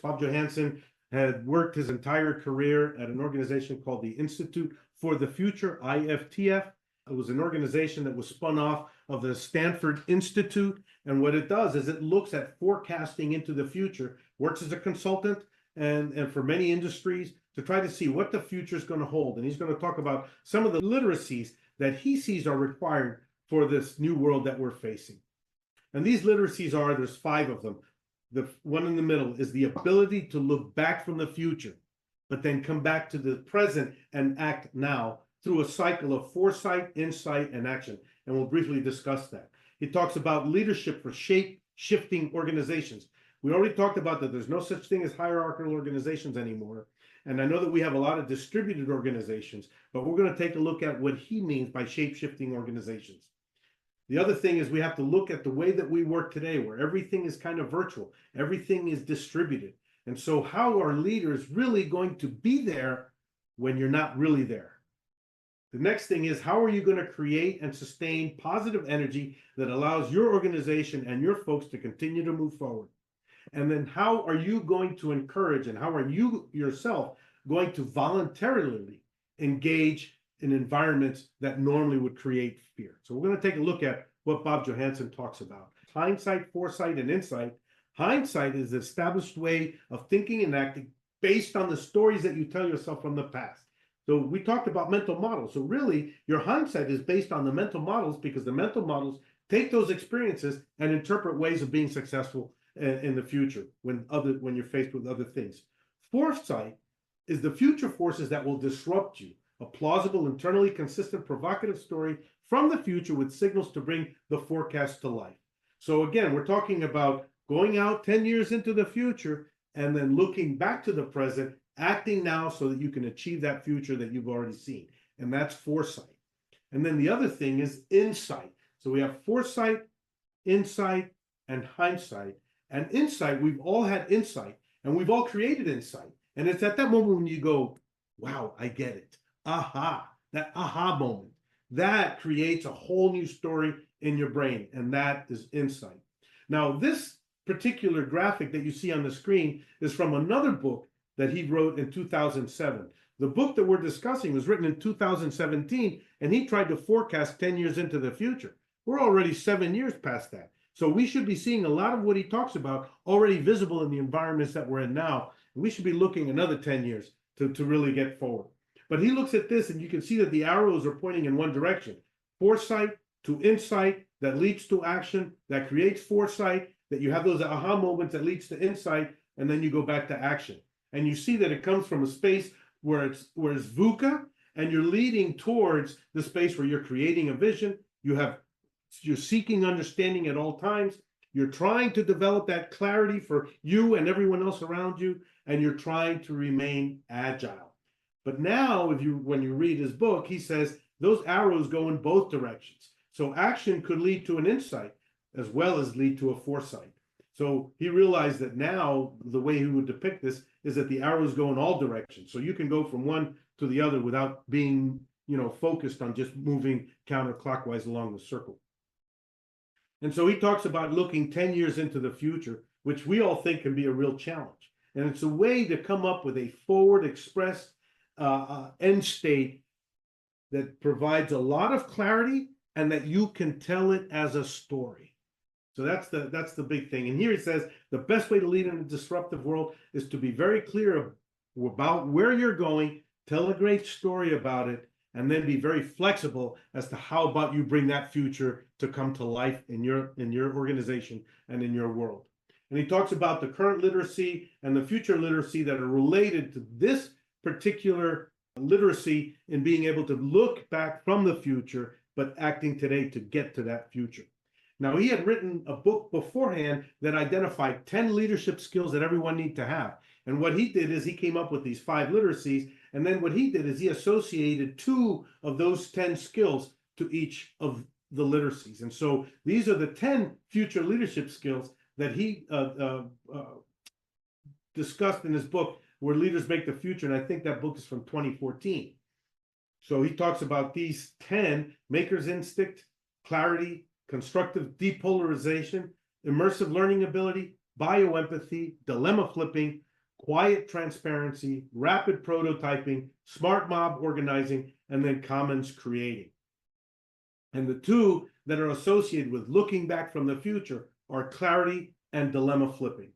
Bob Johansen had worked his entire career at an organization called the Institute for the Future, IFTF. It was an organization that was spun off of the Stanford Institute. And what it does is it looks at forecasting into the future, works as a consultant and for many industries to try to see what the future is going to hold. And he's going to talk about some of the literacies that he sees are required for this new world that we're facing. And these literacies there's 5 of them. The one in the middle is the ability to look back from the future, but then come back to the present and act now through a cycle of foresight, insight, and action. And we'll briefly discuss that. He talks about leadership for shape-shifting organizations. We already talked about that there's no such thing as hierarchical organizations anymore. And I know that we have a lot of distributed organizations, but we're going to take a look at what he means by shape-shifting organizations. The other thing is we have to look at the way that we work today, where everything is kind of virtual, everything is distributed. And so how are leaders really going to be there when you're not really there? The next thing is, how are you going to create and sustain positive energy that allows your organization and your folks to continue to move forward? And then how are you going to encourage, and how are you yourself going to voluntarily engage in environments that normally would create fear? So we're going to take a look at what Bob Johansen talks about. Hindsight, foresight, and insight. Hindsight is the established way of thinking and acting based on the stories that you tell yourself from the past. So we talked about mental models. So really, your hindsight is based on the mental models, because the mental models take those experiences and interpret ways of being successful in the future when you're faced with other things. Foresight is the future forces that will disrupt you. A plausible, internally consistent, provocative story from the future with signals to bring the forecast to life. So again, we're talking about going out 10 years into the future and then looking back to the present, acting now so that you can achieve that future that you've already seen. And that's foresight. And then the other thing is insight. So we have foresight, insight, and hindsight. And insight, we've all had insight, and we've all created insight. And it's at that moment when you go, wow, I get it. Aha, that aha moment. That creates a whole new story in your brain, and that is insight. Now, this particular graphic that you see on the screen is from another book that he wrote in 2007. The book that we're discussing was written in 2017, and he tried to forecast 10 years into the future. We're already 7 years past that. So we should be seeing a lot of what he talks about already visible in the environments that we're in now. And we should be looking another 10 years to really get forward. But he looks at this, and you can see that the arrows are pointing in one direction. Foresight to insight that leads to action, that creates foresight, that you have those aha moments that leads to insight, and then you go back to action. And you see that it comes from a space where it's VUCA, and you're leading towards the space where you're creating a vision. You're seeking understanding at all times. You're trying to develop that clarity for you and everyone else around you, and you're trying to remain agile. But now, when you read his book, he says those arrows go in both directions. So action could lead to an insight as well as lead to a foresight. So he realized that now the way he would depict this is that the arrows go in all directions. So you can go from one to the other without being, focused on just moving counterclockwise along the circle. And so he talks about looking 10 years into the future, which we all think can be a real challenge. And it's a way to come up with a forward express end state that provides a lot of clarity and that you can tell it as a story. So that's the big thing. And here it says the best way to lead in a disruptive world is to be very clear about where you're going, tell a great story about it, and then be very flexible as to how about you bring that future to come to life in your organization and in your world. And he talks about the current literacy and the future literacy that are related to this particular literacy in being able to look back from the future, but acting today to get to that future. Now, he had written a book beforehand that identified 10 leadership skills that everyone needs to have. And what he did is he came up with these 5 literacies. And then what he did is he associated 2 of those 10 skills to each of the literacies. And so these are the 10 future leadership skills that he discussed in his book, Where Leaders Make the Future. And I think that book is from 2014. So he talks about these 10: maker's instinct, clarity, constructive depolarization, immersive learning ability, bioempathy, dilemma flipping, quiet transparency, rapid prototyping, smart mob organizing, and then commons creating. And the two that are associated with looking back from the future are clarity and dilemma flipping.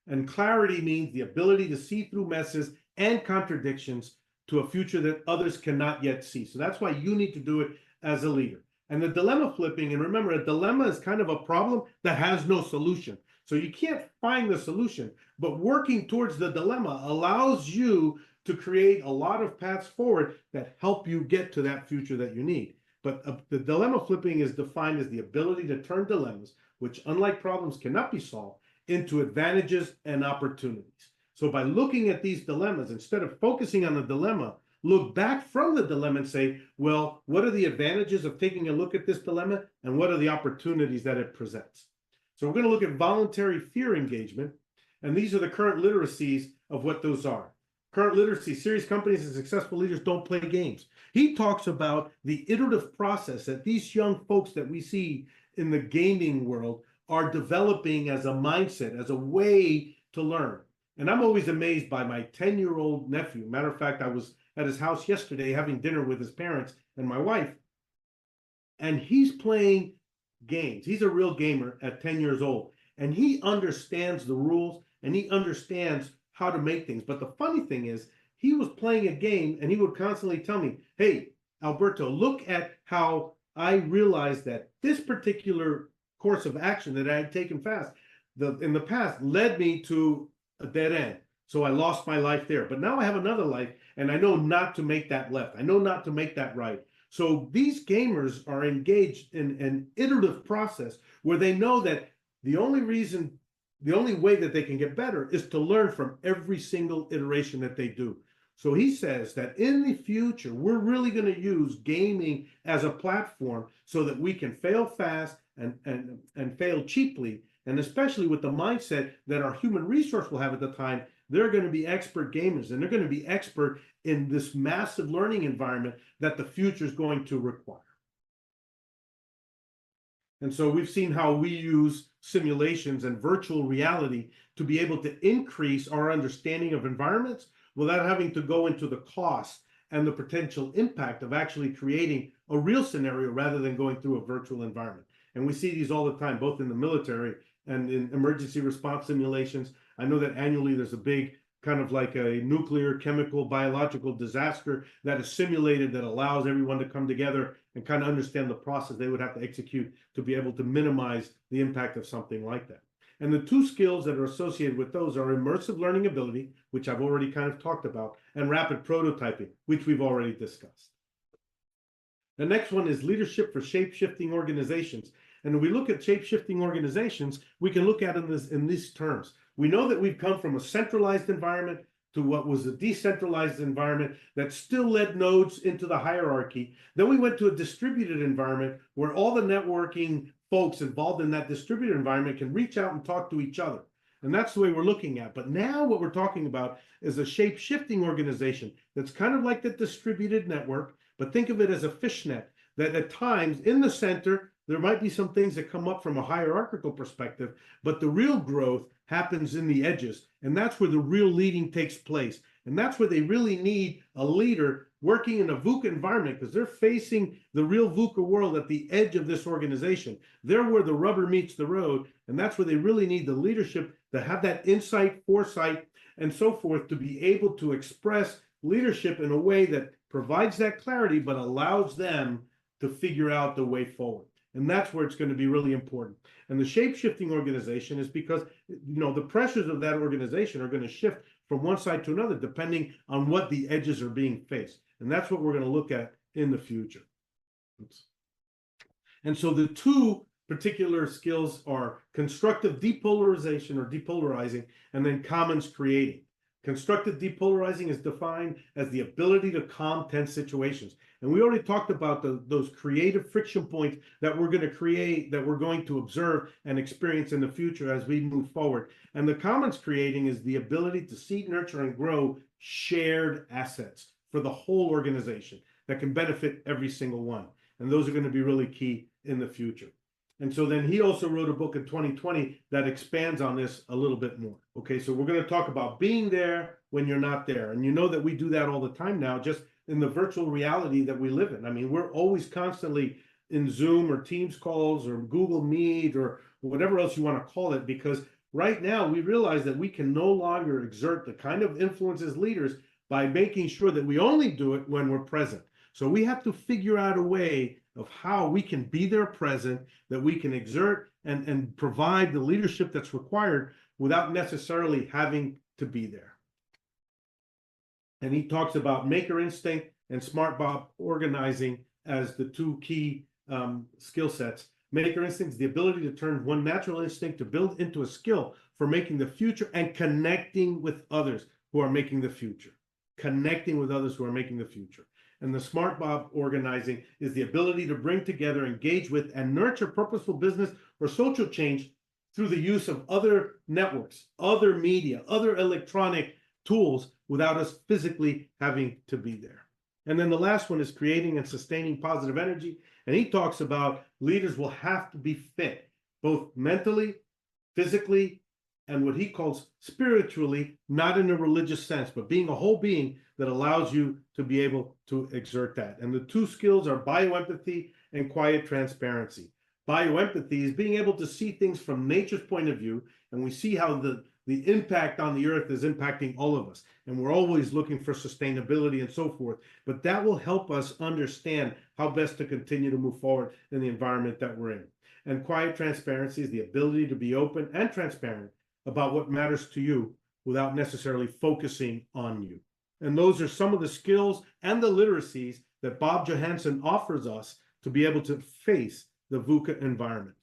And clarity means the ability to see through messes and contradictions to a future that others cannot yet see. So that's why you need to do it as a leader. And the dilemma flipping, and remember, a dilemma is kind of a problem that has no solution. So you can't find the solution, but working towards the dilemma allows you to create a lot of paths forward that help you get to that future that you need. But the dilemma flipping is defined as the ability to turn dilemmas, which unlike problems cannot be solved, into advantages and opportunities. So by looking at these dilemmas, instead of focusing on the dilemma, look back from the dilemma and say, well, what are the advantages of taking a look at this dilemma, and what are the opportunities that it presents? So we're going to look at voluntary fear engagement, and these are the current literacies of what those are. Current literacy: serious companies and successful leaders don't play games. He talks about the iterative process that these young folks that we see in the gaming world are developing as a mindset, as a way to learn. And I'm always amazed by my 10-year-old nephew. Matter of fact, I was at his house yesterday having dinner with his parents and my wife, and he's playing games. He's a real gamer at 10 years old, and he understands the rules and he understands how to make things. But the funny thing is, he was playing a game and he would constantly tell me, hey, Alberto, look at how I realized that this particular course of action that I had taken in the past led me to a dead end. So I lost my life there. But now I have another life, and I know not to make that left. I know not to make that right. So these gamers are engaged in an iterative process where they know that the only way that they can get better is to learn from every single iteration that they do. So he says that in the future, we're really going to use gaming as a platform so that we can fail fast and fail cheaply. And especially with the mindset that our human resource will have at the time, they're going to be expert gamers, and they're going to be expert in this massive learning environment that the future is going to require. And so we've seen how we use simulations and virtual reality to be able to increase our understanding of environments without having to go into the cost and the potential impact of actually creating a real scenario rather than going through a virtual environment. And we see these all the time, both in the military and in emergency response simulations. I know that annually there's a big kind of like a nuclear, chemical, biological disaster that is simulated that allows everyone to come together and kind of understand the process they would have to execute to be able to minimize the impact of something like that. And the two skills that are associated with those are immersive learning ability, which I've already kind of talked about, and rapid prototyping, which we've already discussed. The next one is leadership for shape-shifting organizations. And when we look at shape-shifting organizations, we can look at it in these terms. We know that we've come from a centralized environment to what was a decentralized environment that still led nodes into the hierarchy. Then we went to a distributed environment where all the networking folks involved in that distributed environment can reach out and talk to each other. And that's the way we're looking at. But now what we're talking about is a shape-shifting organization that's kind of like the distributed network, but think of it as a fishnet, that at times in the center, there might be some things that come up from a hierarchical perspective, but the real growth happens in the edges. And that's where the real leading takes place. And that's where they really need a leader working in a VUCA environment, because they're facing the real VUCA world at the edge of this organization. They're where the rubber meets the road. And that's where they really need the leadership to have that insight, foresight, and so forth, to be able to express leadership in a way that provides that clarity, but allows them to figure out the way forward. And that's where it's going to be really important. And the shape-shifting organization is because, the pressures of that organization are going to shift from one side to another, depending on what the edges are being faced. And that's what we're going to look at in the future. And so the two particular skills are constructive depolarization or depolarizing, and then commons creating. Constructive depolarizing is defined as the ability to calm tense situations. And we already talked about those creative friction points that we're going to create, that we're going to observe and experience in the future as we move forward. And the commons creating is the ability to seed, nurture, and grow shared assets for the whole organization that can benefit every single one. And those are going to be really key in the future. And so then he also wrote a book in 2020 that expands on this a little bit more. Okay, so we're going to talk about being there when you're not there. And you know that we do that all the time now, just in the virtual reality that we live in. I mean, we're always constantly in Zoom or Teams calls or Google Meet or whatever else you want to call it, because right now we realize that we can no longer exert the kind of influence as leaders by making sure that we only do it when we're present. So we have to figure out a way of how we can be there present, that we can exert and provide the leadership that's required without necessarily having to be there. And he talks about maker instinct and smart Bob organizing as the two key skill sets. Maker instinct is the ability to turn one natural instinct to build into a skill for making the future and connecting with others who are making the future. Connecting with others who are making the future. And the smart Bob organizing is the ability to bring together, engage with, and nurture purposeful business or social change through the use of other networks, other media, other electronic tools without us physically having to be there. And then the last one is creating and sustaining positive energy. And he talks about leaders will have to be fit, both mentally, physically, and what he calls spiritually, not in a religious sense, but being a whole being that allows you to be able to exert that. And the two skills are bioempathy and quiet transparency. Bioempathy is being able to see things from nature's point of view, and we see how the impact on the earth is impacting all of us. And we're always looking for sustainability and so forth. But that will help us understand how best to continue to move forward in the environment that we're in. And quiet transparency is the ability to be open and transparent about what matters to you without necessarily focusing on you. And those are some of the skills and the literacies that Bob Johansen offers us to be able to face the VUCA environment.